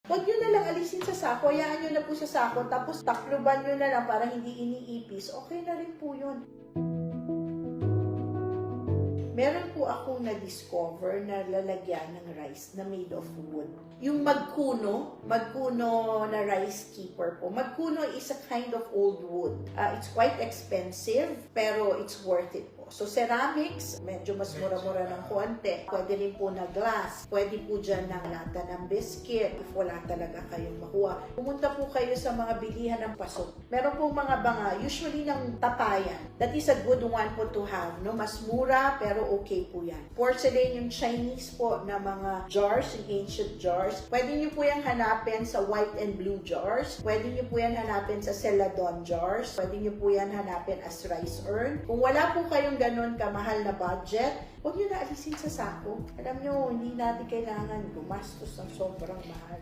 Huwag nyo na lang alisin sa sako, hayaan nyo na po sa sako, tapos takluban nyo na lang para hindi iniipis. Okay na rin po yun. Meron po akong na-discover na lalagyan ng rice na made of wood. Yung magkuno na rice keeper po. Magkuno is a kind of old wood. It's quite expensive, pero it's worth it po. So ceramics, medyo mas mura-mura ng konti. Pwede rin po na glass. Pwede po dyan ng lata ng biscuit if wala talaga kayong makuha. Pumunta po kayo sa mga bilihan ng pasok. Meron po mga banga, usually ng tapayan. That is a good one po to have. No? Mas mura, pero okay po yan. Porcelain, yung Chinese po na mga jars, yung ancient jars. Pwede nyo po yan hanapin sa white and blue jars. Pwede nyo po yan hanapin sa celadon jars. Pwede nyo po yan hanapin as rice urn. Kung wala po kayong ganun kamahal na budget, huwag nyo na alisin sa sako. Alam nyo, hindi natin kailangan gumastos ng sobrang mahal.